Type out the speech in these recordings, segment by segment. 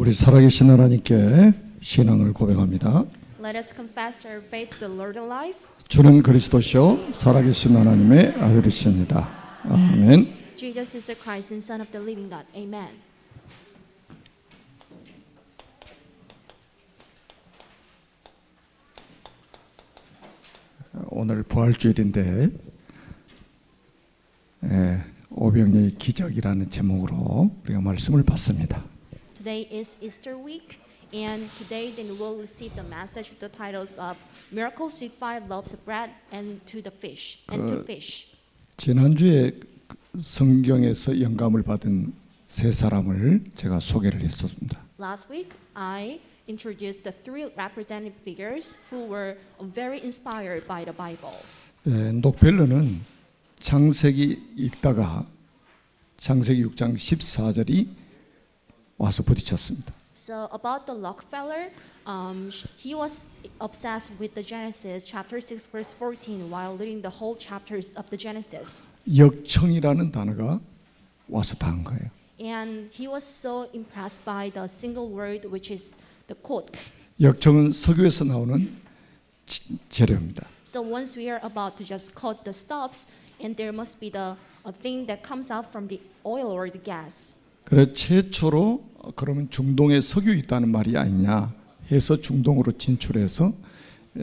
우리 살아계신 하나님께 신앙을 고백합니다. Let us confess our faith to the Lord alive. 주는 그리스도시요 살아계신 하나님의 아들이십니다. 아멘. Jesus is the Christ and Son of the living God. Amen. 오늘 부활주일인데 오병이의 기적이라는 제목으로 우리가 말씀을 받습니다. Today is Easter week, and today then we'll receive the message with the titles of Miracles with 5 loaves of bread and to the fish and two fish. 지난주에 성경에서 영감을 받은 세 사람을 제가 소개를 했었습니다. Last week, I introduced the 3 representative figures who were very inspired by the Bible. 녹펠러는 창세기 읽다가 창세기 6장 14절이 와서 부딪혔습니다. So about the Rockefeller, he was obsessed with the Genesis chapter 6 verse 14 while reading the whole chapters of the Genesis. 역청이라는 단어가 와서 닿은 거예요. And he was so impressed by the single word which is the quote. 역청은 석유에서 나오는 재료입니다. So once we are about to just quote the stops, and there must be the a thing that comes out from the oil or the gas. 그래서 최초로 그러면 중동에 석유 있다는 말이 아니냐 해서 중동으로 진출해서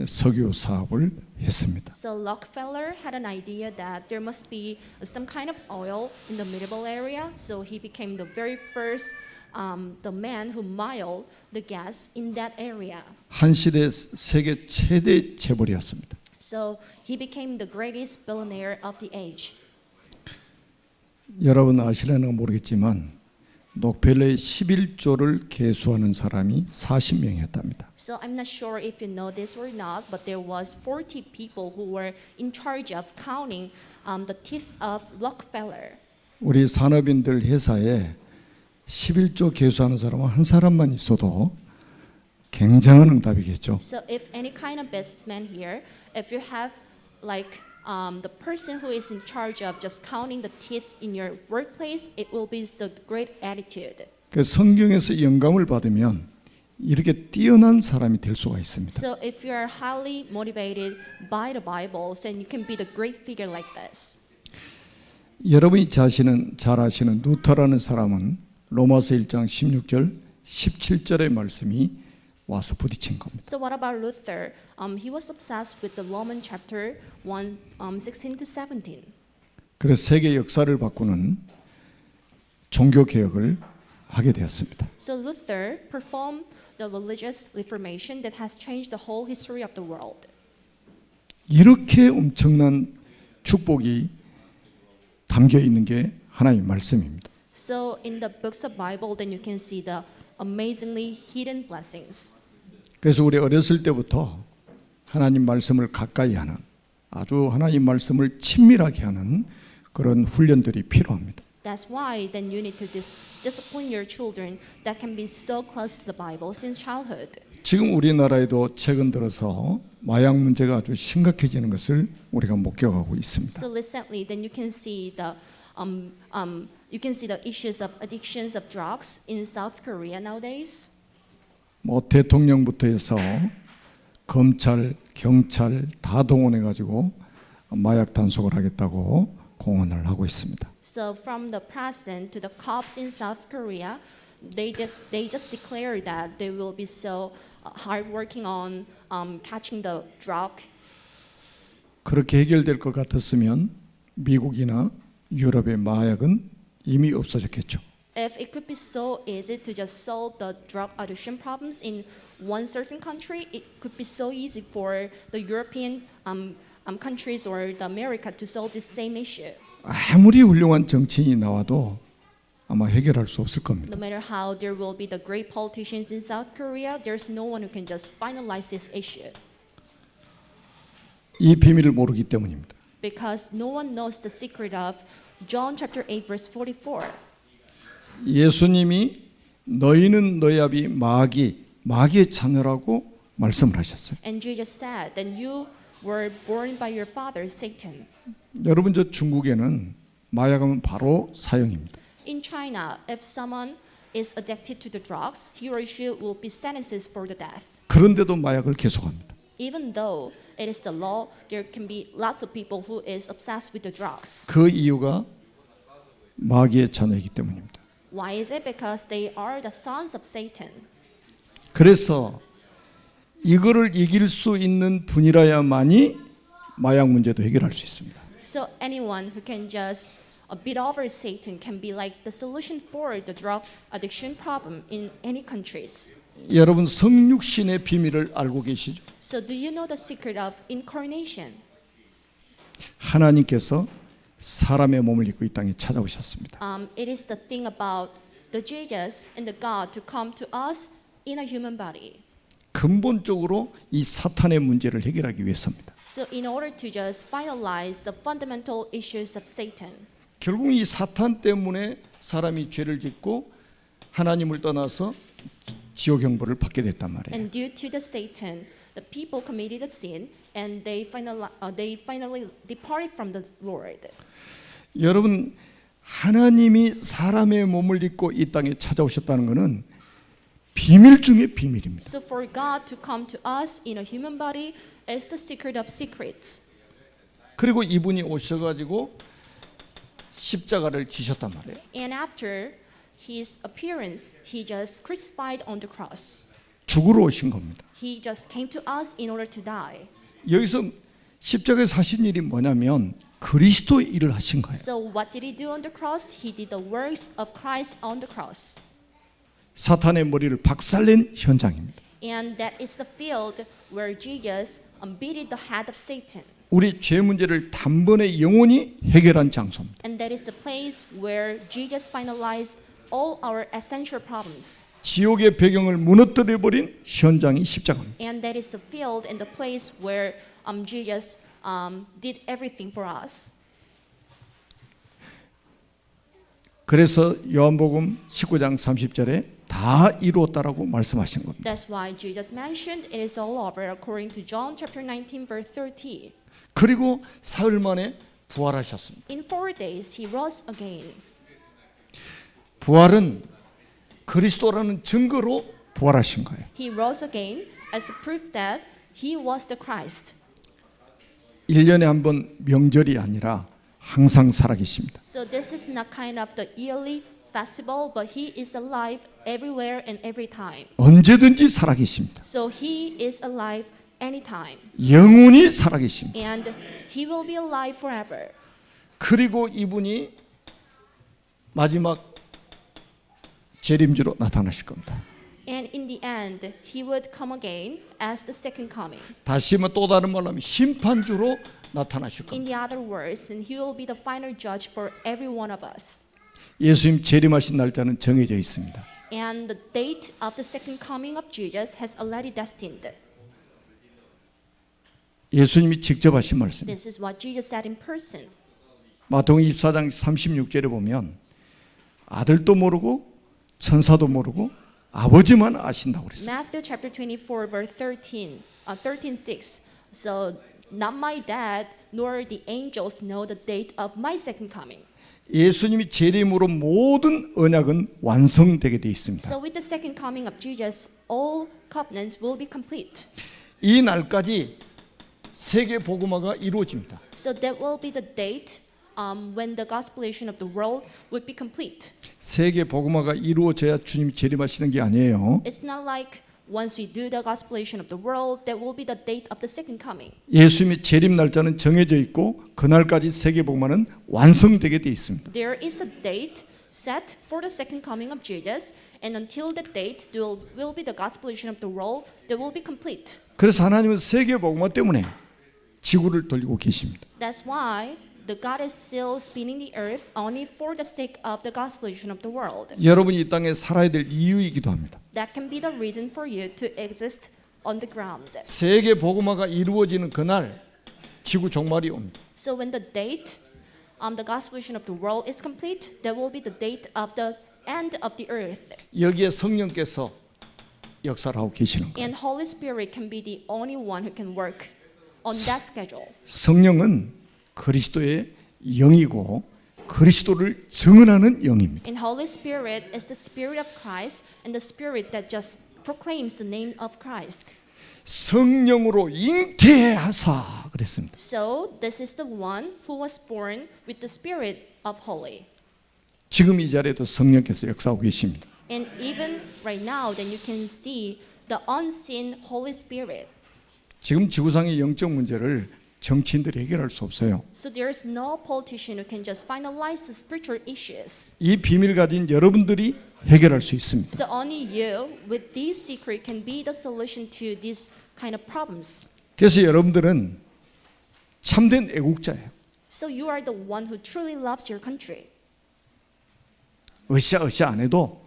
석유 사업을 했습니다. So Rockefeller had an idea that there must be some kind of oil in the Middle area. So he became the very first, the man who mined the gas in that area. 한 시대 세계 최대 재벌이었습니다. So he became the greatest billionaire of the age. 여러분 아실려나 모르겠지만 녹펠러의 11조를 계수하는 사람이 40명이었답니다. So I'm not sure if you know this or not, but there was 40 people who were in charge of counting the teeth of Rockefeller. 우리 산업인들 회사에 11조 계수하는 사람은 한 사람만 있어도 굉장한 응답이겠죠. So if any kind of businessman here, if you have like the person who is in charge of just counting the teeth in your workplace, it will be the great attitude. 그 성경에서 영감을 받으면 이렇게 뛰어난 사람이 될 수가 있습니다. So if you are highly motivated by the Bible, then you can be the great figure like this. 여러분이 잘 아시는 루터라는 사람은 로마서 1장 16절 17절의 말씀이 와서 부딪힌 겁니다. So what about Luther? He was obsessed with the Roman chapter 1, 16 to 17. 그래서 세계 역사를 바꾸는 종교 개혁을 하게 되었습니다. So Luther performed the religious reformation that has changed the whole history of the world. 이렇게 엄청난 축복이 담겨 있는 게 하나님의 말씀입니다. So in the books of Bible, then you can see the amazingly hidden blessings. 그래서 우리 어렸을 때부터 하나님 말씀을 가까이 하는 아주 하나님 말씀을 친밀하게 하는 그런 훈련들이 필요합니다. That's why then you need to discipline your children that can be so close to the Bible since childhood. 지금 우리나라에도 최근 들어서 마약 문제가 아주 심각해지는 것을 우리가 목격하고 있습니다. So recently, then you can see the issues of addictions of drugs in South Korea nowadays. 뭐 대통령부터 해서 검찰, 경찰 다 동원해 가지고 마약 단속을 하겠다고 공언을 하고 있습니다. So from the president to the cops in South Korea, they just declare that they will be so hard working on catching the drug. 그렇게 해결될 것 같았으면 미국이나 유럽의 마약은 이미 없어졌겠죠. If it could be so easy to just solve the drug addiction problems in one certain country, it could be so easy for the European countries or the America to solve this same issue. 아무리 훌륭한 정치인이 나와도 아마 해결할 수 없을 겁니다. No matter how there will be the great politicians in South Korea, there's no one who can just finalize this issue. 이 비밀을 모르기 때문입니다. Because no one knows the secret of John chapter 8 verse 44. 예수님이 너희는 너희 아비 마귀의 자녀라고 말씀을 하셨어요. And Jesus said, then you were born by your father Satan. 여러분 저 중국에는 마약하면 바로 사형입니다. In China, if someone is addicted to the drugs, he or she will be sentenced for the death. 그런데도 마약을 계속합니다. Even though it is the law, there can be lots of people who is obsessed with the drugs. 그 이유가 마귀의 자녀이기 때문입니다. Why is it? Because they are the sons of Satan. 그래서 이거를 이길 수 있는 분이라야만이 마약 문제도 해결할 수 있습니다. So anyone who can just beat over Satan can be like the solution for the drug addiction problem in any countries. 여러분 성육신의 비밀을 알고 계시죠? So do you know the secret of incarnation? 하나님께서 사람의 몸을 입고 이 땅에 찾아오셨습니다. It is the thing about the Jesus and the God to come to us in a human body. 근본적으로 이 사탄의 문제를 해결하기 위해서입니다. So in order to just finalize the fundamental issues of Satan. 결국 이 사탄 때문에 사람이 죄를 짓고 하나님을 떠나서 지옥 형벌을 받게 됐단 말이에요. And due to the Satan, the people committed a sin and they finally departed from the Lord. 여러분 하나님이 사람의 몸을 입고 이 땅에 찾아오셨다는 것은 비밀 중의 비밀입니다. So for God to come to us in a human body is the secret of secrets. 그리고 이분이 오셔가지고 십자가를 지셨단 말이에요. And after his appearance, he just crucified on the cross. 죽으러 오신 겁니다. He just came to us in order to die. 여기서 십자가에서 하신 일이 뭐냐면 그리스도의 일을 하신 거예요. So what did he do on the cross? He did the works of Christ on the cross. 사탄의 머리를 박살낸 현장입니다. And that is the field where Jesus beat the head of Satan. 우리 죄 문제를 단번에 영원히 해결한 장소입니다. And that is the place where Jesus finalized all our essential problems. 지옥의 배경을 무너뜨려 버린 현장이 십자가입니다. And that is the field and the place where Jesus did everything for us. 그래서 요한복음 19장 30절에 다 이루었다라고 말씀하신 겁니다. That's why Jesus mentioned it is all over according to John chapter 19 verse 30. 그리고 사흘 만에 부활하셨습니다. In 4 days he rose again. 부활은 그리스도라는 증거로 부활하신 거예요. He rose again as a proof that he was the Christ. 1년에 한 번 명절이 아니라 항상 살아계십니다. So this is not kind of the yearly festival, but he is alive everywhere and every time. 언제든지 살아계십니다. So he is alive anytime. 영원히 살아계십니다. And he will be alive forever. 그리고 이분이 마지막 재림주로 나타나실 겁니다. And in the end, he would come again as the second coming. 다시 또 다른 말로 하면 심판주로 나타나실 In 겁니다. the other words, and he will be the final judge for every one of us. 예수님 재림하신 날짜는 정해져 있습니다. And the date of the second coming of Jesus has already destined. 예수님이 직접 하신 말씀입니다. This is what Jesus said in person. 마태복음 24장 36절에 보면 아들도 모르고 천사도 모르고 아버지만 아신다고 그랬어요. Matthew chapter 24 verse 13:6. So not my dad nor the angels know the date of my second coming. 예수님이 재림으로 모든 언약은 완성되게 되어 있습니다. So with the second coming of Jesus, all covenants will be complete. 이 날까지 세계 복음화가 이루어집니다. So that will be the date when the gospelation of the world would be complete. 세계 복음화가 이루어져야 주님이 재림하시는 게 아니에요. It's not like once we do the gospelation of the world, that will be the date of the second coming. 예수님의 재림 날짜는 정해져 있고 그날까지 세계 복음화는 완성되게 되어 있습니다. There is a date set for the second coming of Jesus, and until that date, there will be the gospelation of the world that will be complete. 그래서 하나님은 세계 복음화 때문에 지구를 돌리고 계십니다. That's why the God is still spinning the earth only for the sake of the gospelation of the world. 여러분이 이 땅에 살아야 될 이유이기도 합니다. That can be the reason for you to exist on the ground. 세계 복음화가 이루어지는 그날 지구 종말이 옵니다. So when the date the gospelation of the world is complete, that will be the date of the end of the earth. 여기에 성령께서 역사를 하고 계시는 거예요. And Holy Spirit can be the only one who can work on that schedule. 성령은 그리스도의 영이고 그리스도를 증언하는 영입니다. And Holy Spirit is the Spirit of Christ and the Spirit that just proclaims the name of Christ. 성령으로 잉태하사 그랬습니다. So this is the one who was born with the Spirit of Holy. 지금 이 자리에도 성령께서 역사하고 계십니다. And even right now, then you can see the unseen Holy Spirit. 지금 지구상의 영적 문제를 정치인들이 해결할 수 없어요. So there is no politician who can just finalize the spiritual issues. 이 비밀 가진 여러분들이 해결할 수 있습니다. So only you, with this secret, can be the solution to these kind of problems. 그래서 여러분들은 참된 애국자예요. So you are the one who truly loves your country. 으쌰 안 해도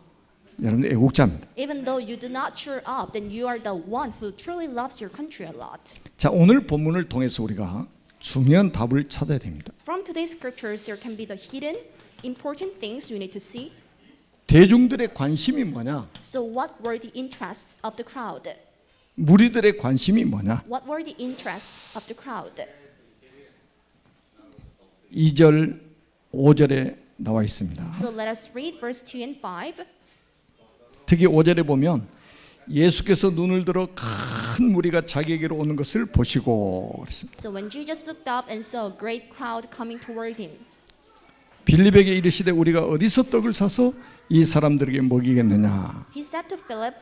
여러분 애국자입니다. Even though you do not cheer up, then you are the one who truly loves your country a lot. 자, 오늘 본문을 통해서 우리가 중요한 답을 찾아야 됩니다. From today's scriptures, there can be the hidden, important things we need to see. 대중들의 관심이 뭐냐? So what were the interests of the crowd? 무리들의 관심이 뭐냐? What were the interests of the crowd? 2절, 5절에 나와 있습니다. So let us read verse 2 and 5. 특히 5절에 보면 예수께서 눈을 들어 큰 무리가 자기에게로 오는 것을 보시고 그랬습니다. So when Jesus looked up and saw a great crowd coming toward him, 빌립에게 이르시되 우리가 어디서 떡을 사서 이 사람들에게 먹이겠느냐? he said to Philip,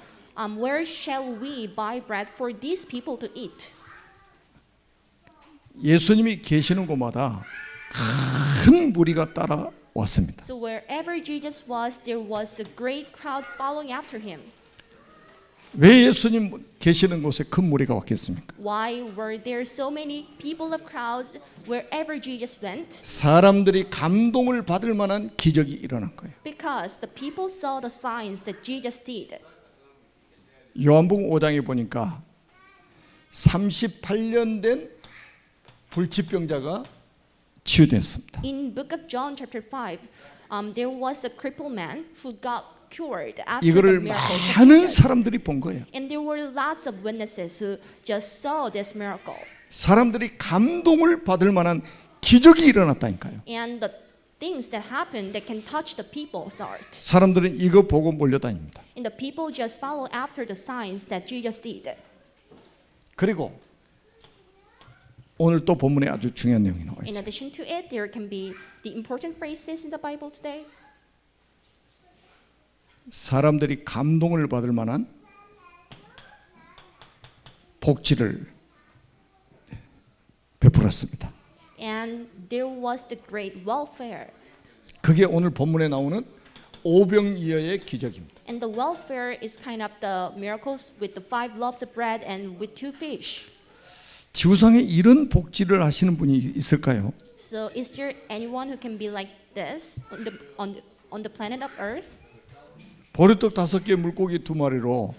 where shall we buy bread for these people to eat? 예수님이 계시는 곳마다 큰 무리가 따라왔습니다. So wherever Jesus was, there was a great crowd following after him. 왜 예수님 계시는 곳에 큰 무리가 왔겠습니까? Why were there so many people of crowds wherever Jesus went? 사람들이 감동을 받을 만한 기적이 일어난 거예요. Because the people saw the signs that Jesus did. 요한복음 5장에 보니까 38년 된 불치병자가 치유됐습니다. In Book of John chapter 5, there was a crippled man who got cured after the 이거를 miracle of 많은 Jesus. 사람들이 본 거예요. And there were lots of witnesses who just saw this miracle. 사람들이 감동을 받을 만한 기적이 일어났다니까요. And the things that happened that can touch the people's heart. 사람들은 이거 보고 몰려다닙니다. And the people just follow after the signs that Jesus did. 그리고 오늘 또 본문에 아주 중요한 내용이 나와 In 있어요. addition to it, there can be the important phrases in the Bible today. 사람들이 감동을 받을 만한 복지를 베풀었습니다. And there was the great welfare. 그게 오늘 본문에 나오는 오병이어의 기적입니다. And the welfare is kind of the miracles with the 5 loaves of bread and with 2 fish. 지구상에 이런 복지를 하시는 분이 있을까요? So is there anyone who can be like this on the planet of Earth? 보리떡 5개 물고기 2마리로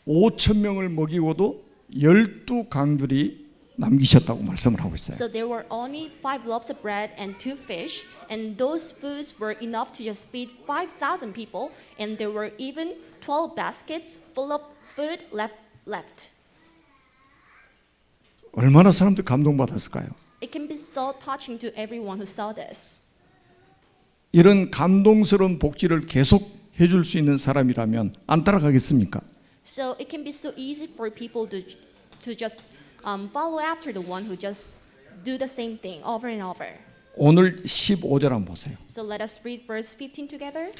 5,000명을 먹이고도 12강들이 남기셨다고 말씀을 하고 있어요. So there were only 5 loaves of bread and 2 fish, and those foods were enough to just feed 5,000 people, and there were even 12 baskets full of food left. 얼마나 사람들 감동받았을까요? It can be so touching to everyone who saw this. 이런 감동스러운 복지를 계속 해줄 수 있는 사람이라면 안 따라가겠습니까? So it can be so easy for people to just follow after the one who just do the same thing over and over. 오늘 15절 한번 보세요. So let us read verse 15 together.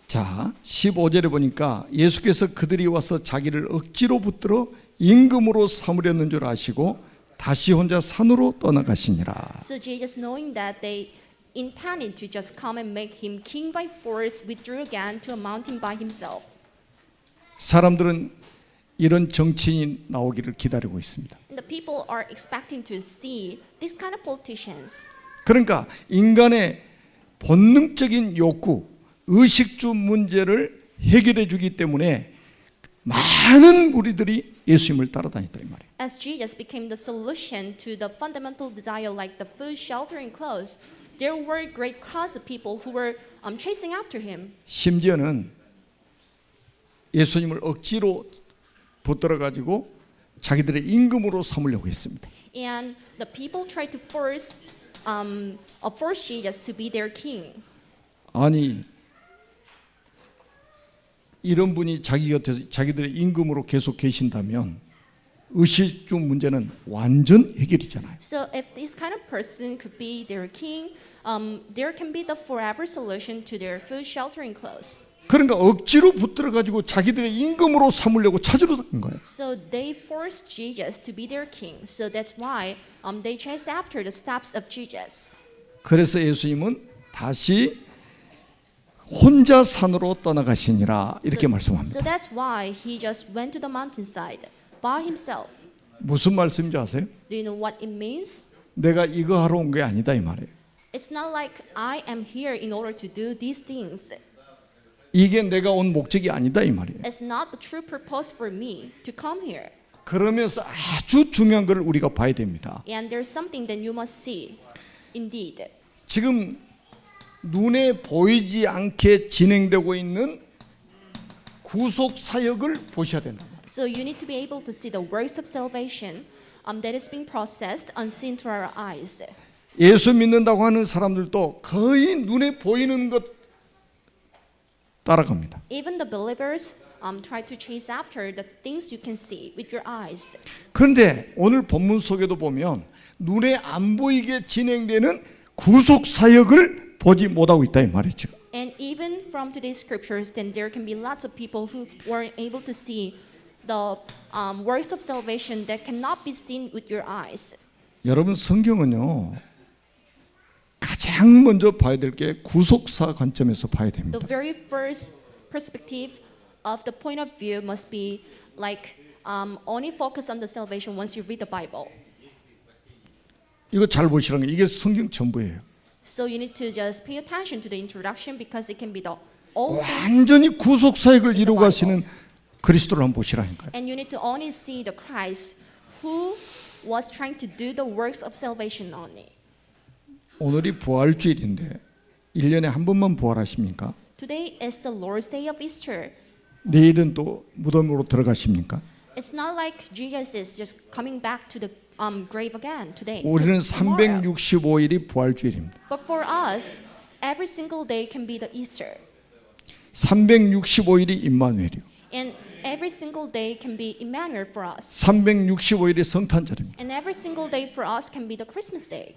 자, 15절에 보니까 예수께서 그들이 와서 자기를 억지로 붙들어 임금으로 삼으려는 줄 아시고 다시 혼자 산으로 떠나가시니라. So Jesus, knowing that they intended to just come and make him king by force, withdrew again to a mountain by himself. 사람들은 이런 정치인이 나오기를 기다리고 있습니다. And the people are expecting to see these kind of politicians. 그러니까 인간의 본능적인 욕구, 의식주 문제를 해결해 주기 때문에 많은 무리들이 예수님을 따라다녔다 이 말이에요. As Jesus became the solution to the fundamental desire like the food, shelter, and clothes, there were great crowds of people who were chasing after him. 심지어는 예수님을 억지로 붙들어 가지고 자기들의 임금으로 삼으려고 했습니다. And the people tried to force force Jesus to be their king. 아니 이런 분이 자기 곁에서 자기들의 임금으로 계속 계신다면 의식주 문제는 완전 해결이잖아요. So if this kind of person could be their king, there can be the forever solution to their food, shelter, and clothes. 그러니까 억지로 붙들어 가지고 자기들의 임금으로 삼으려고 찾으러 다닌 거예요. So they forced Jesus to be their king. So that's why they chase after the steps of Jesus. 그래서 예수님은 다시 혼자 산으로 떠나가시니라 이렇게 말씀합니다. So that's why he just went to the mountainside by himself. 무슨 말씀인지 아세요? Do you know what it means? 내가 이거 하러 온 게 아니다 이 말이에요. It's not like I am here in order to do these things. 이게 내가 온 목적이 아니다 이 말이에요. It's not the true purpose for me to come here. 그러면서 아주 중요한 것을 우리가 봐야 됩니다. And there's something that you must see. Indeed. 지금 눈에 보이지 않게 진행되고 있는 구속 사역을 보셔야 된다. So you need to be able to see the works of salvation that is being processed unseen through our eyes. 예수 믿는다고 하는 사람들도 거의 눈에 보이는 것 따라갑니다. Even the believers try to chase after the things you can see with your eyes. 그런데 오늘 본문 속에도 보면 눈에 안 보이게 진행되는 구속 사역을 보지 못하고 있다 이 말이죠. And even from today's scriptures, then there can be lots of people who weren't able to see the works of salvation that cannot be seen with your eyes. 여러분 성경은요 가장 먼저 봐야 될 게 구속사 관점에서 봐야 됩니다. The very first perspective of the point of view must be like only focus on the salvation once you read the Bible. 이거 잘 보시라는 게 이게 성경 전부예요. So you need to just pay attention to the introduction because it can be the all things, 완전히 구속 사역을 이루고 가시는 그리스도를 한번 보시라니까요. and you need to only see the Christ who was trying to do the works of salvation only. 오늘이 부활주일인데 1년에 한 번만 부활하십니까? Today is the Lord's Day of Easter. 내일은 또 무덤으로 들어가십니까? It's not like Jesus is just coming back to the grave again today. 우리는 tomorrow. 365일이 부활주일입니다. But for us, every single day can be the Easter, 365일이 임마누엘이요. and every single day can be Emmanuel for us, 365일이 성탄절입니다. and every single day for us can be the Christmas day,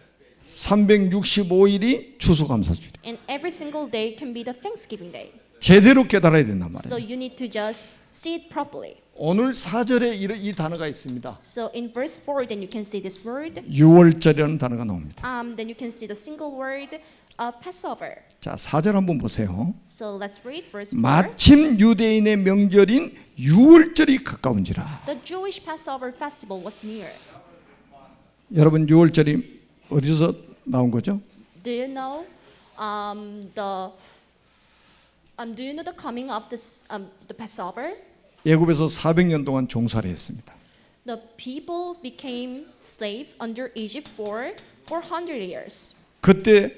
365일이 추수감사주일. and every single day can be the Thanksgiving day. 제대로 깨달아야 된단 So 말이에요. you need to just see it properly. 오늘 4절에 이 단어가 있습니다. So in verse 4, then you can see this word. 유월절이라는 단어가 나옵니다. Then you can see the single word Passover. 자, 4절 한번 보세요. So let's read verse 4. 마침 유대인의 명절인 유월절이 가까운지라. The Jewish Passover festival was near. 여러분 유월절이 어디서 나온 거죠? Do you know the coming of this the Passover? 애굽에서 400년 동안 종살이 했습니다. The people became slave under Egypt for 400 years. 그때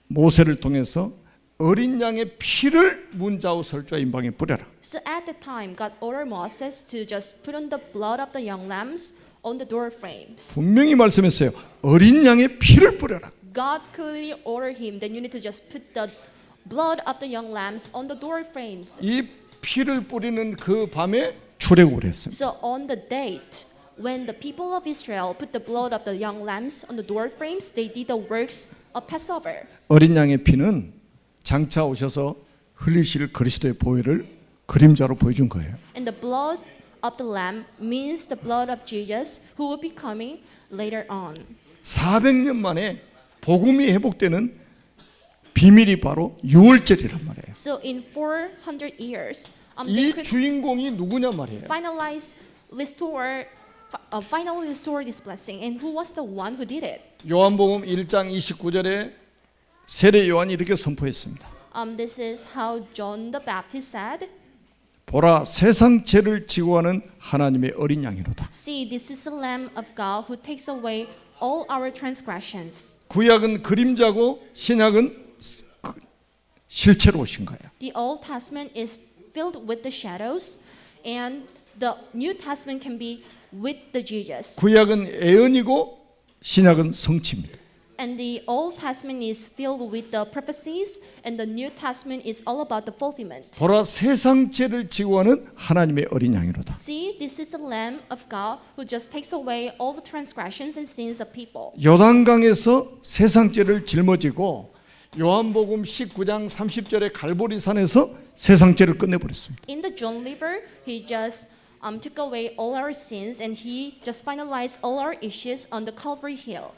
모세를 통해서 어린 양의 피를 문자우 설주와 임방에 뿌려라. So at the time, God ordered Moses to just put on the blood of the young lambs on the door frames. 분명히 말씀했어요. 어린 양의 피를 뿌려라. God clearly ordered him that you need to just put the blood of the young lambs on the door frames. 이 피를 뿌리는 그 밤에 출애굽을 했습니다. So on the date when the people of Israel put the blood of the young lambs on the door frames, they did the works of Passover. 어린 양의 피는 장차 오셔서 흘리실 그리스도의 보혈을 그림자로 보여준 거예요. And the blood of the lamb means the blood of Jesus who will be coming later on. 400년 만에 복음이 회복되는 비밀이 바로 유월절이란 말이에요. So in 400 years, they 이 could 주인공이 누구냐 말이에요. finally restore this blessing. And who was the one who did it? 요한복음 1장 29절에 세례 요한이 이렇게 선포했습니다. This is how John the Baptist said, 보라 세상 죄를 지고 가는 하나님의 어린 양이로다. See, this is the Lamb of God who takes away all our transgressions. 구약은 그림자고 신약은 실체로 오신 거예요. The Old Testament is filled with the shadows, and the New Testament can be with the Jesus. 구약은 애언이고 신약은 성취입니다. And the Old Testament is filled with the prophecies, and the New Testament is all about the fulfillment. 보라 세상 죄를 지고 가는 하나님의 어린 양이로다. See, this is the Lamb of God who just takes away all the transgressions and sins of people. 요단강에서 세상 죄를 짊어지고 요한복음 19장 30절의 갈보리산에서 세상 죄를 끝내버렸습니다. In the Jordan River, he just took away all our sins, and he just finalized all our issues on the Calvary Hill.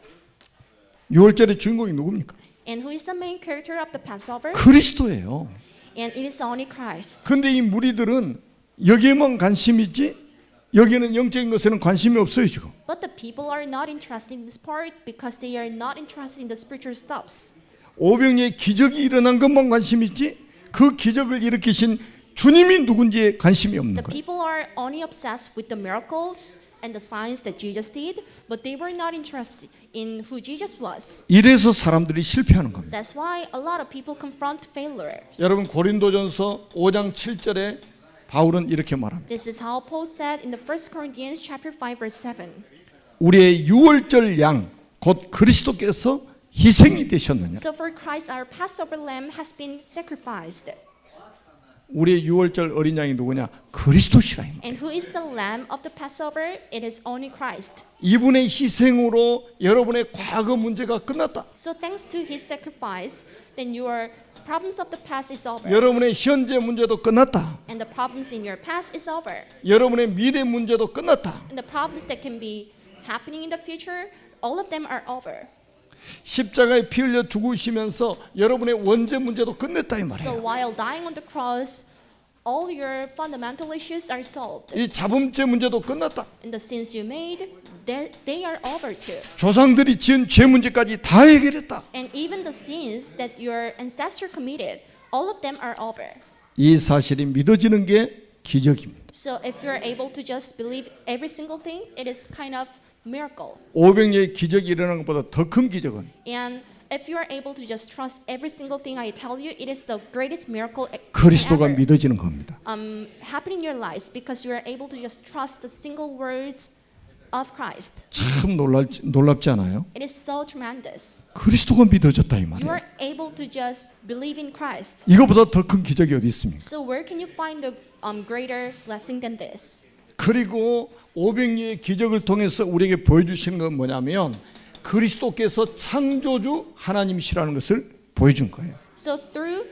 6월절의 주인공이 누굽니까? And who is the main character of the Passover? 그리스도예요. And it is only Christ. 근데 이 무리들은 여기에만 관심이 있지 여기는 영적인 것에는 관심이 없어요 지금. But the people are not interested in this part because they are not interested in the spiritual stuffs. 오병이의 기적이 일어난 것만 관심이 있지 그 기적을 일으키신 주님이 누군지에 관심이 없는 The 거예요. people are only obsessed with the miracles and the signs that Jesus did, but they were not interested in who Jesus was. 이래서 사람들이 실패하는 겁니다. That's why a lot of people confront failures. 여러분 고린도전서 5장 7절에 바울은 이렇게 말합니다. This is how Paul said in the 1 Corinthians chapter 5 verse 7. 우리의 유월절 양 곧 그리스도께서 희생이 되셨느냐. So for Christ our Passover lamb has been sacrificed. 우리의 유월절 어린 양이 누구냐? 그리스도시라. And who is the lamb of the Passover? It is only Christ. 이분의 희생으로 여러분의 과거 문제가 끝났다. So thanks to his sacrifice, then your problems of the past is over. 여러분의 현재 문제도 끝났다. And the problems in your past is over. 여러분의 미래 문제도 끝났다. And the problems that can be happening in the future, all of them are over. 십자가에 피 흘려 죽으시면서 여러분의 원죄 문제도 끝냈다 이 So 말이에요. while dying on the cross, all your fundamental issues are solved. 이 잡음죄 문제도 끝났다. And the sins you made, they are over too. 조상들이 지은 죄 문제까지 다 해결했다. And even the sins that your ancestor committed, all of them are over. 이 사실이 믿어지는 게 기적입니다. So if you're able to just believe every single thing, it is kind of miracle. 오병이의 기적이 일어나는 것보다 더 큰 기적은 And if you are able to just trust every single thing I tell you, it is the greatest miracle 그리스도가 ever 믿어지는 겁니다. happen in your lives because you are able to just trust the single words of Christ. 참 놀랍지 않아요? It is so tremendous. 그리스도가 믿어졌다 이 You 말이에요. are able to just believe in Christ. 이거보다 더 큰 기적이 어디 있습니까? So where can you find the greater blessing than this? 그리고 오병이의 기적을 통해서 우리에게 보여주신 건 뭐냐면 그리스도께서 창조주 하나님이시라는 것을 보여준 거예요. So through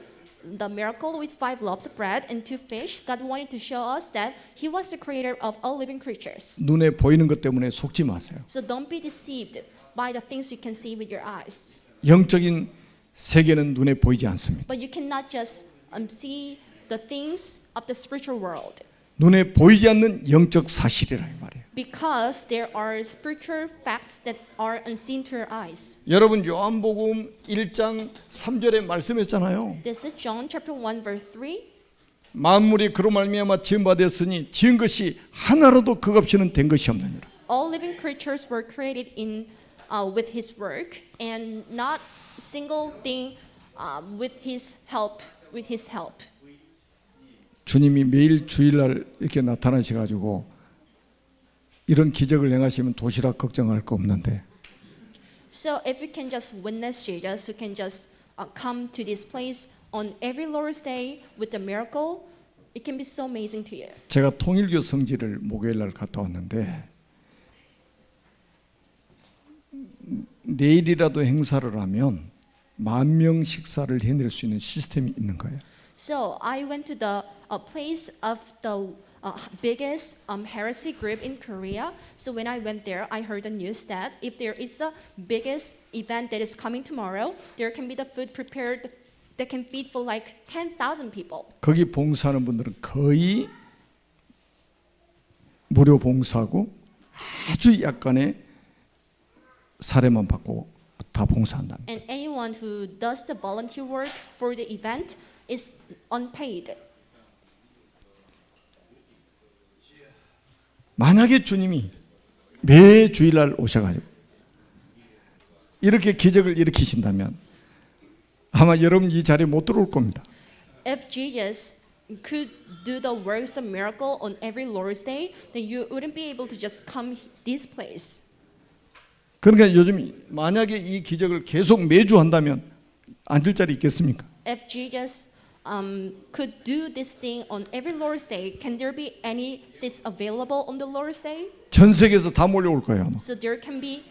the miracle with 5 loaves of bread and 2 fish, God wanted to show us that He was the creator of all living creatures. 눈에 보이는 것 때문에 속지 마세요. So don't be deceived by the things you can see with your eyes. 영적인 세계는 눈에 보이지 않습니다. But you cannot just see the things of the spiritual world 눈에 보이지 않는 영적 사실이라 이 말이에요. because there are spiritual facts that are unseen to your eyes. 여러분 요한복음 1장 3절에 말씀했잖아요. This is John chapter 1 verse 3. 만물이 그로 말미암아 지은 바 되었으니 지은 것이 하나라도 그 값이는 된 것이 없느니라. All living creatures were created in with His work, and not single thing with His help. 주님이 매일 주일날 이렇게 나타나셔가지고 이런 기적을 행하시면 도시락 걱정할 거 없는데 So if you can just witness Jesus, who can just come to this place on every Lord's Day with the miracle, it can be so amazing to you. 제가 통일교 성지를 목요일날 갔다 왔는데 내일이라도 행사를 하면 10,000명 식사를 해낼 수 있는 시스템이 있는 거예요. So I went to the place of the biggest heresy group in Korea. So when I went there, I heard the news that if there is the biggest event that is coming tomorrow, there can be the food prepared that can feed for like 10,000 people. 거기 봉사하는 분들은 거의 무료 봉사하고 아주 약간의 사례만 받고 다 봉사한답니다. And anyone who does the volunteer work for the event is unpaid. 만약에 주님이 매 주일날 오셔가지고 이렇게 기적을 일으키신다면 아마 여러분 이 자리에 못 들어올 겁니다. If Jesus could do the works of miracle on every Lord's Day, then you wouldn't be able to just come this place. 그러니까 요즘 만약에 이 기적을 계속 매주 한다면 앉을 자리 있겠습니까? If Jesus could do this thing on every Lord's Day, can there be any seats available on the Lord's Day? 전 세계에서 다 몰려올 거예요. 아마. So there can be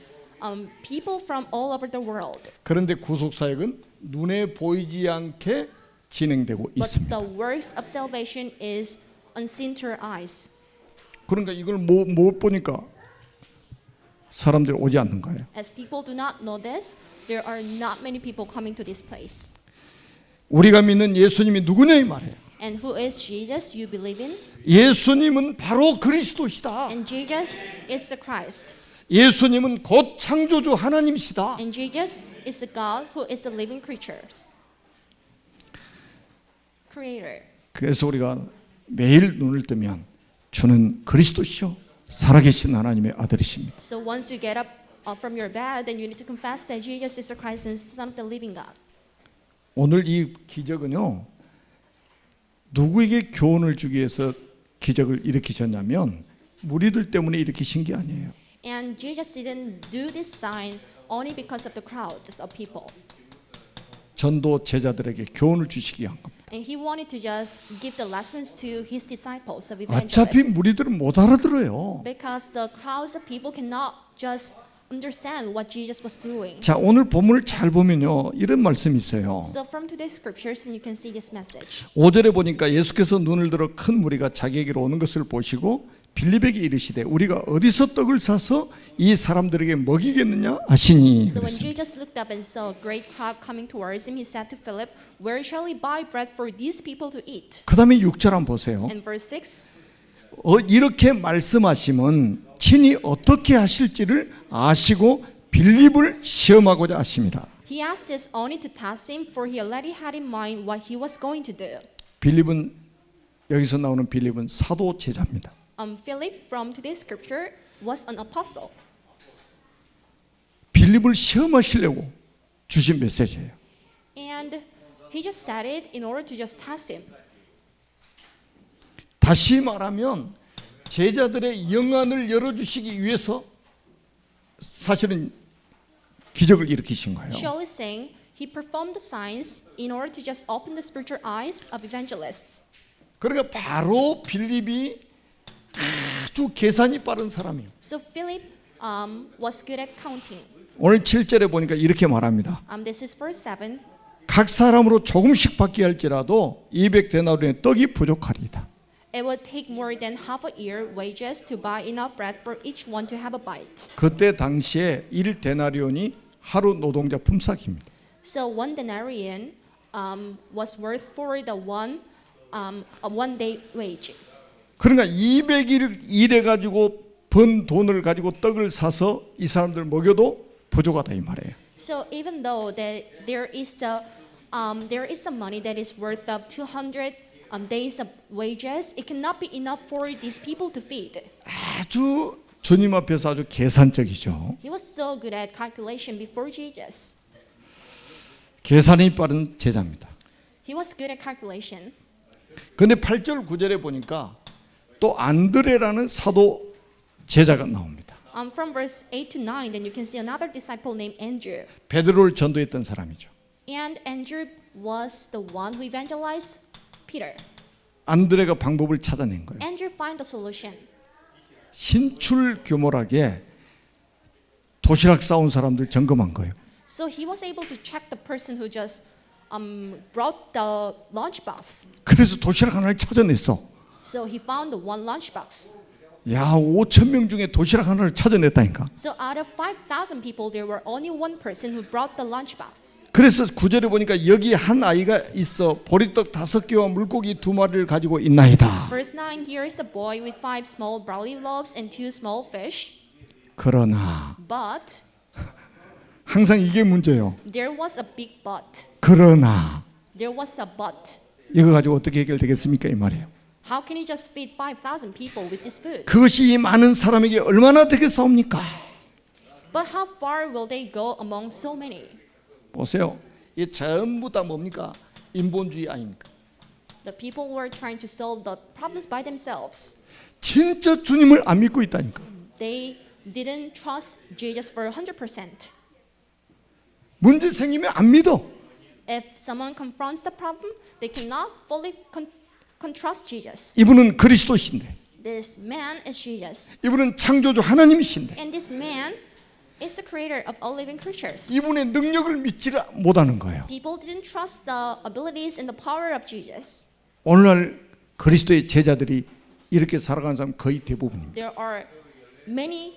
people from all over the world. 그런데 구속 사역은 눈에 보이지 않게 진행되고 But 있습니다. the works of salvation is unseen to our eyes. 그러니까 이걸 못 보니까 사람들이 오지 않는 거예요. As people do not know this, there are not many people coming to this place. 우리가 믿는 예수님이 누구냐 이 말이에요. And who is Jesus you believe in? 예수님은 바로 그리스도시다. And Jesus is the Christ. 예수님은 곧 창조주 하나님이시다. And Jesus is the God who is the living creatures. Creator. 그래서 우리가 매일 눈을 뜨면 주는 그리스도시요 살아계신 하나님의 아들이십니다. So once you get up from your bed, then you need to confess that Jesus is the Christ and Son of the living God. 오늘 이 기적은요 누구에게 교훈을 주기 위해서 기적을 일으키셨냐면 무리들 때문에 일으키신 게 아니에요. And Jesus didn't do this sign only because of the crowds of people. 전도 제자들에게 교훈을 주시기 위한 겁니다. And he wanted to just give the lessons to his disciples of 어차피 evangelists. 무리들은 못 알아들어요. Because the crowds of people cannot just understand what Jesus was doing. 자, 오늘 본문을 잘 보면요 이런 말씀이 있어요. So from today's scriptures, and you can see this message. 5절에 보니까 예수께서 눈을 들어 큰 무리가 자기에게로 오는 것을 보시고 빌립에게 이르시되 우리가 어디서 떡을 사서 이 사람들에게 먹이겠느냐 하시니 So when 그랬습니다. Jesus looked up and saw a great crowd coming towards him, he said to Philip, "Where shall we buy bread for these people to eat?" 그 다음에 6절 한번 보세요. And verse 6, 이렇게 말씀하시면 친히 어떻게 하실지를 아시고 빌립을 시험하고자 하심이라. he asked this only to test him, for he already had in mind what he was going to do. 빌립은 여기서 나오는 빌립은 사도 제자입니다. Philip from today's scripture was an apostle. 빌립을 시험하시려고 주신 메시지예요. And he just said it in order to just test him. 다시 말하면 제자들의 영안을 열어주시기 위해서 사실은 기적을 일으키신 거예요. Surely saying, he performed the signs in order to just open the spiritual eyes of evangelists. 그러니까 바로 빌립이 아주 계산이 빠른 사람이에요. So Philip was good at counting. 오늘 7절에 보니까 이렇게 말합니다. This is verse 7. 각 사람으로 조금씩 받게 할지라도 200데나리온의 떡이 부족하리이다. It would take more than half a year wages to buy enough bread for each one to have a bite. 그때 당시에 1데나리온이 하루 노동자 품삯입니다. So one denarian was worth for the a one day wage. 그러니까 200일 일해 가지고 번 돈을 가지고 떡을 사서 이 사람들 먹여도 부족하다 이 말이에요. So even though that there is the money that is worth of 200 days of wages, it cannot be enough for these people to feed. 아주 주님 앞에서 아주 계산적이죠. He was so good at calculation before Jesus. 계산이 빠른 제자입니다. He was good at calculation. 근데 8절 9절에 보니까 또 안드레라는 사도 제자가 나옵니다. From verse 8 to 9, then you can see another disciple named Andrew. 베드로를 전도했던 사람이죠. And Andrew was the one who evangelized Peter. 안드레가 방법을 찾아낸 거예요. Andrew found the solution. 신출규모하게 도시락 싸온 사람들 점검한 거예요. So he was able to check the person who just brought the lunchbox. 그래서 도시락 하나를 찾아냈어. So he found the one lunchbox. 야, 5천 명 중에 도시락 하나를 찾아냈다니까. So out of 5,000 people, there were only one person who brought the lunchbox. 그래서 9절에 보니까 여기 한 아이가 있어 보리떡 5개와 물고기 2마리를 가지고 있나이다. Verse 9, here is a boy with 5 small barley loaves and 2 small fish. 그러나 But 항상 이게 문제예요. there was a big but. 그러나 There was a but. 이거 가지고 어떻게 해결되겠습니까 이 말이에요. How can you just feed 5,000 people with this food? 그것이 이 많은 사람에게 얼마나 되겠사옵니까? But how far will they go among so many? 보세요. 이 전부 다 뭡니까? 인본주의 아닙니까? The people were trying to solve the problems by themselves. 진짜 주님을 안 믿고 있다니까. They didn't trust Jesus for 100%. 문제 생기면 안 믿어. If someone confronts the problem, they cannot fully trust Jesus. 이분은 그리스도신데, This man is Jesus. 이분은 창조주 하나님이신데, And this man is the creator of all living creatures. 이분의 능력을 믿지를 못하는 거예요. People didn't trust the abilities and the power of Jesus. 오늘날 그리스도의 제자들이 이렇게 살아가는 사람 거의 대부분입니다. There are many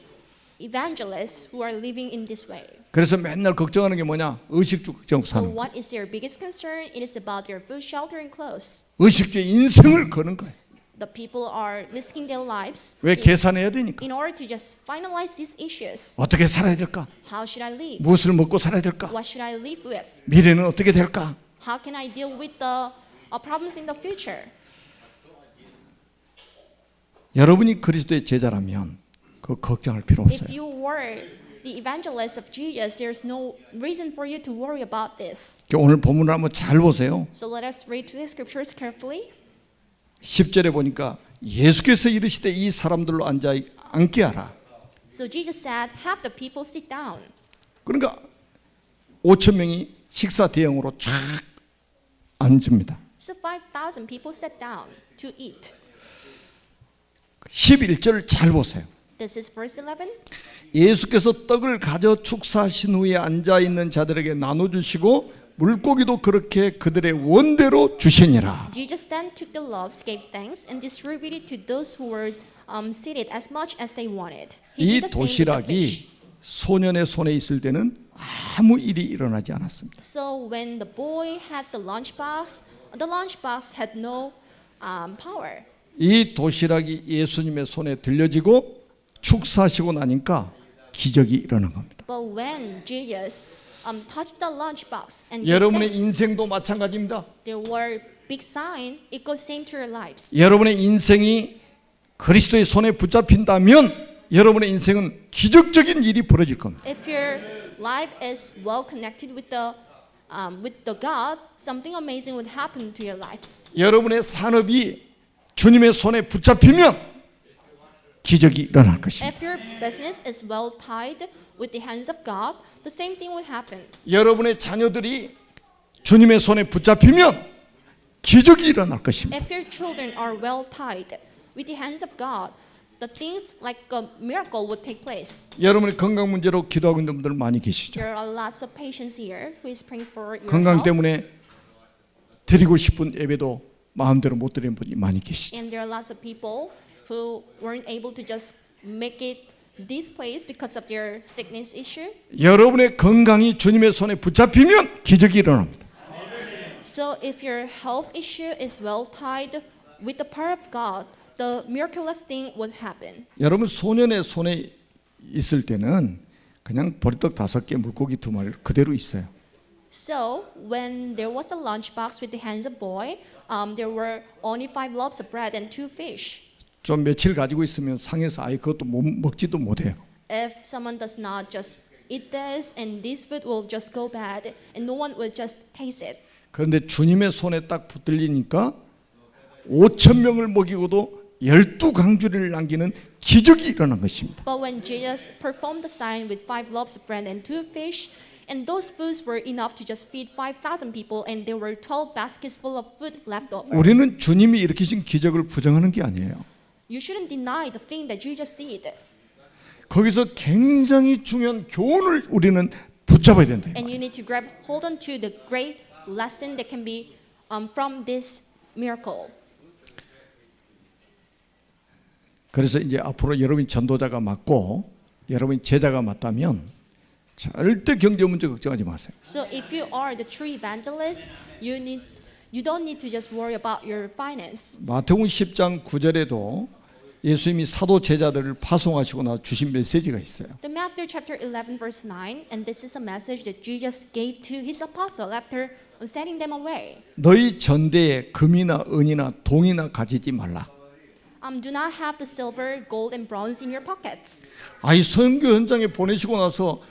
evangelists who are living in this way. 그래서 맨날 걱정하는 게 뭐냐? 의식주 걱정 So 사는 거예요. what is their biggest concern? It is about their food, shelter, and clothes. 의식주의 인생을 거는 거예요. The people are risking their lives 왜 계산해야 되니까? in order to just finalize these issues. 어떻게 살아야 될까? How should I live? 무엇을 먹고 살아야 될까? What should I live with? 미래는 어떻게 될까? How can I deal with the problems in the future? 여러분이 그리스도의 제자라면 그 걱정할 필요 If 없어요. you were the evangelist of Jesus, there's no reason for you to worry about this. 오늘 본문을 한번 잘 보세요. So let us read through the scriptures carefully. 10절에 보니까 예수께서 이르시되 이 사람들로 앉게 하라. So Jesus said, have the people sit down. 그러니까 5천 명이 식사 대형으로 쫙 앉습니다. So 5,000 people sat down to eat. 11절 잘 보세요. This is verse 11. 예수께서 떡을 가져 축사하신 후에 앉아 있는 자들에게 나눠 주시고 물고기도 그렇게 그들의 원대로 주시니라. Jesus then took the loaves, gave thanks, and distributed to those who were seated as much as they wanted. He 이 did the same with the fish. 도시락이 소년의 손에 있을 때는 아무 일이 일어나지 않았습니다. So when the boy had the lunchbox had no power. 이 도시락이 예수님의 손에 들려지고 축사하시고 나니까 기적이 일어난 겁니다. But when Jesus touched the lunchbox and gave 여러분의 thanks, 인생도 마찬가지입니다. there were big sign. It goes same to your lives. 여러분의 인생이 그리스도의 손에 붙잡힌다면 여러분의 인생은 기적적인 일이 벌어질 겁니다. If your life is well connected with the God, something amazing would happen to your lives. 여러분의 산업이 주님의 손에 붙잡히면 기적이 일어날 것입니다. If your business is well tied with the hands of God, the same thing will happen. 여러분의 자녀들이 주님의 손에 붙잡히면 기적이 일어날 것입니다. If your children are well tied with the hands of God, the things like a miracle would take place. 여러분의 건강 문제로 기도하고 있는 분들 많이 계시죠. There are lots of patients here who is praying for your 건강 health, 때문에 드리고 싶은 예배도 마음대로 못 드리는 분이 많이 계시죠. and there are lots of people who weren't able to just make it this place because of their sickness issue. 여러분의 건강이 주님의 손에 붙잡히면 기적이 일어납니다. So if your health issue is well tied with the power of God, the miraculous thing would happen. 여러분 소년의 손에 있을 때는 그냥 보리떡 5개, 물고기 2마리 그대로 있어요. So when there was a lunchbox with the hands of boy, there were only 5 loaves of bread and 2 fish. 좀 며칠 가지고 있으면 상해서 아예 그것도 먹지도 못해요. If someone does not just eat this, and this food will just go bad, and no one will just taste it. 그런데 주님의 손에 딱 붙들리니까 5천 명을 먹이고도 12강주리를 남기는 기적이 일어난 것입니다. But when Jesus performed the sign with 5 loaves of bread and 2 fish, and those foods were enough to just feed 5,000 people, and there were 12 baskets full of food left over. 우리는 주님이 일으키신 기적을 부정하는 게 아니에요. You shouldn't deny the thing that Jesus did. 거기서 굉장히 중요한 교훈을 우리는 붙잡아야 된다. And you need to grab hold on to the great lesson that can be from this miracle. 그래서 이제 앞으로 여러분이 전도자가 맞고 여러분이 제자가 맞다면 절대 경제 문제 걱정하지 마세요. So if you are the true evangelist, you don't need to just worry about your finance. 마태복음 10장 9절에도 예수님이 사도 제자들을 파송하시고 나서 주신 메시지가 있어요. The Matthew chapter 11 verse 9, and this is a message that Jesus gave to his apostle after sending them away. 너희 전대에 금이나 은이나 동이나 가지지 말라. Do not have the silver, gold, and bronze in your pockets. 아이 선교 현장에 보내시고 나서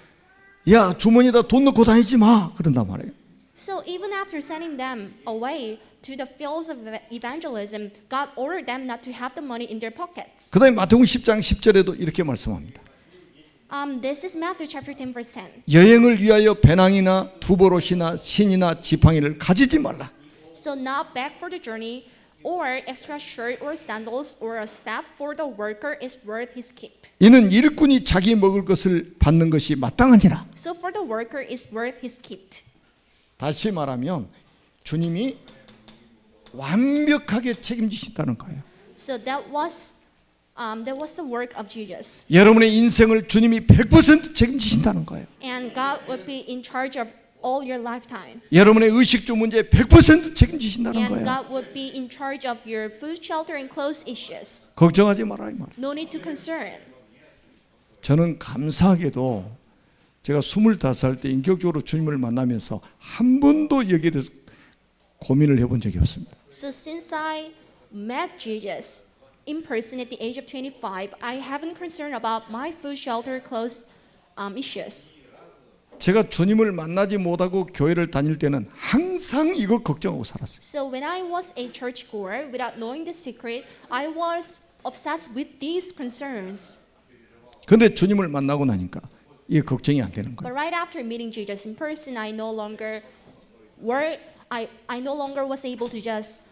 야 주머니에다 돈 넣고 다니지 마 그런단 말이에요. So even after sending them away to the fields of evangelism, God ordered them not to have the money in their pockets. 그다음에 마태복음 10장 10절에도 이렇게 말씀합니다. This is Matthew chapter 10, verse 10. 여행을 위하여 배낭이나 두보롯이나 신이나 지팡이를 가지지 말라. So not beg for the journey, or extra shirt or sandals or a staff for the worker is worth his keep. 이는 일꾼이 자기 먹을 것을 받는 것이 마땅하니라. So for the worker is worth his keep. 다시 말하면 주님이 완벽하게 책임지신다는 거예요. So that was the work of Jesus. 여러분의 인생을 주님이 100% 책임지신다는 거예요. And God would be in charge of all your lifetime. 여러분의 의식주 문제 100% 책임지신다는 And 거예요. God would be in charge of your food, shelter, and clothes issues. 걱정하지 마라 이 말. No need to concern. 저는 감사하게도 제가 25살 때 인격적으로 주님을 만나면서 한 번도 여기에 대해서 고민을 해본 적이 없습니다. So since I met Jesus in person at the age of 25, I haven't concerned about my food, shelter, clothes issues. 제가 주님을 만나지 못하고 교회를 다닐 때는 항상 이거 걱정하고 살았어요. So when I was a churchgoer, without knowing the secret, I was obsessed with these concerns. 근데 주님을 만나고 나니까 이게 걱정이 안 되는 But 거예요. right after meeting Jesus in person, I no longer was able to just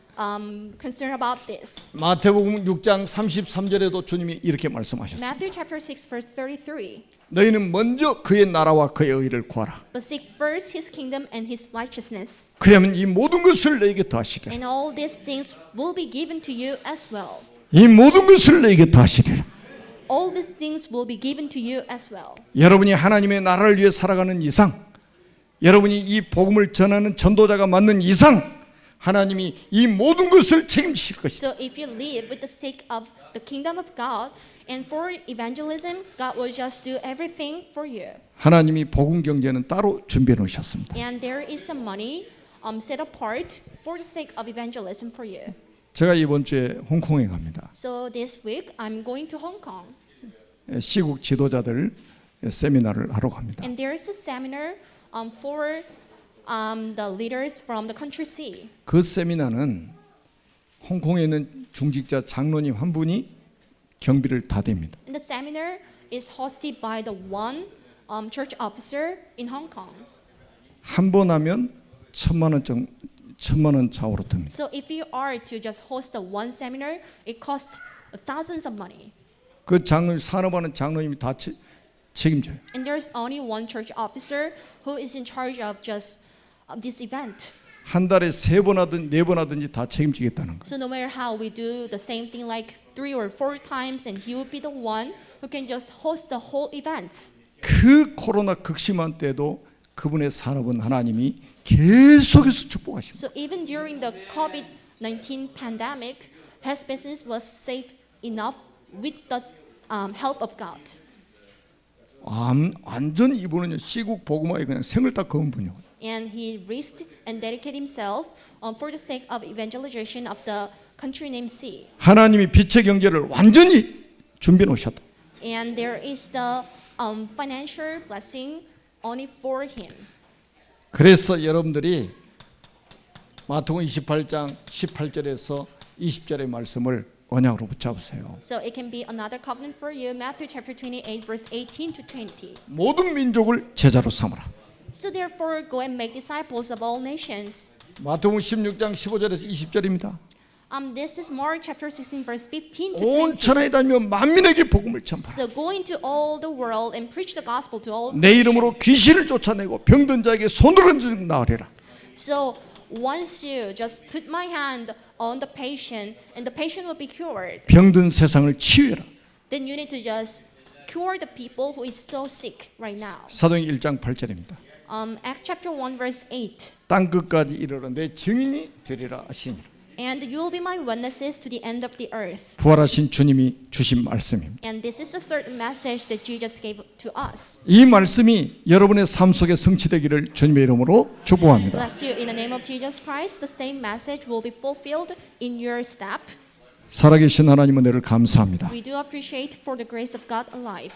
concern about this. 마태복음 6장 33절에도 주님이 이렇게 말씀하셨어요. Matthew chapter 6 verse 33. 너희는 먼저 그의 나라와 그의 의를 구하라. But seek first his kingdom and his righteousness, 그러면 이 모든 것을 너에게 더하시리라. and all these things will be given to you as well. 이 모든 것을 너에게 더하시리라. All these things will be given to you as well. 여러분이 하나님의 나라를 위해 살아가는 이상, 여러분이 이 복음을 전하는 전도자가 맞는 이상, 하나님이 이 모든 것을 책임지실 것이다. So if you live with the sake of the kingdom of God and for evangelism, God will just do everything for you. 하나님이 복음 경제는 따로 준비해 놓으셨습니다. And there is some money set apart for the sake of evangelism for you. 제가 이번 주에 홍콩에 갑니다. So this week I'm going to Hong Kong, 시국 지도자들 세미나를 하러 갑니다. and there is a seminar for the leaders from the country C. 그 세미나는 홍콩에 있는 중직자 장로님 한 분이 경비를 다 댑니다. And the seminar is hosted by the one church officer in Hong Kong. 한 번 하면 1,000만 원 좌우로 듭니다. So if you are to just host the one seminar, it costs thousands of money. 그 산업하는 장로님이 다 책임져요. And there's only one church officer who is in charge of just this event. 한 달에 3번 하든 4번 하든지 다 책임지겠다는 거. So no matter how we do the same thing like 3 or 4 times, and he will be the one who can just host the whole events. 그 코로나 극심한 때도 그분의 산업은 하나님이 계속해서 축복하십니다. So even during the COVID-19 pandemic, his business was safe enough with the help of God. 완전 이분은 시국 복음화에 그냥 생을 다 거은 분이요. And he risked and dedicated himself for the sake of evangelization of the country named C. 하나님이 빛의 경제를 완전히 준비해 놓으셨다. And there is the financial blessing only for him. 그래서 여러분들이 마태복음 28장 18절에서 20절의 말씀을 언약으로 붙잡으세요. So it can be another covenant for you. Matthew chapter 28 verse 18 to 20. 모든 민족을 제자로 삼으라. So therefore go and make disciples of all nations. 마태복음 16장 15절에서 20절입니다. This is Mark chapter 16 verse 15 to 온 20. 천하에 다니며 만민에게 복음을 전파라. So go into all the world and preach the gospel to all. 내 이름으로 귀신을 쫓아내고 병든 자에게 손을 얹어 나으리라. So once you just put my hand on the patient and the patient will be cured, 병든 세상을 치유해라. then you need to just cure the people who is so sick right now. 사도행전 1장 8절입니다. Acts chapter 1 verse 8. 땅 끝까지 이르러 내 증인이 되리라 하시니라. And you will be my witnesses to the end of the earth. 부활하신 주님이 주신 말씀입니다. And this is the third message that Jesus gave to us. 이 말씀이 여러분의 삶 속에 성취되기를 주님의 이름으로 축복합니다. Bless you in the name of Jesus Christ. The same message will be fulfilled in your step. 살아계신 하나님 은혜를 감사합니다. We do appreciate for the grace of God alive.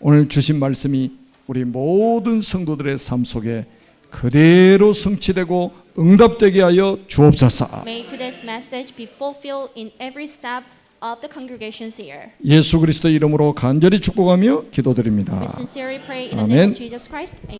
오늘 주신 말씀이 우리 모든 성도들의 삶 속에 그대로 성취되고 응답되게 하여 주옵소서. May today's message be fulfilled in every step of the congregations here. 예수 그리스도 이름으로 간절히 축복하며 기도드립니다. We sincerely pray in the name 아멘. of Jesus Christ. Amen.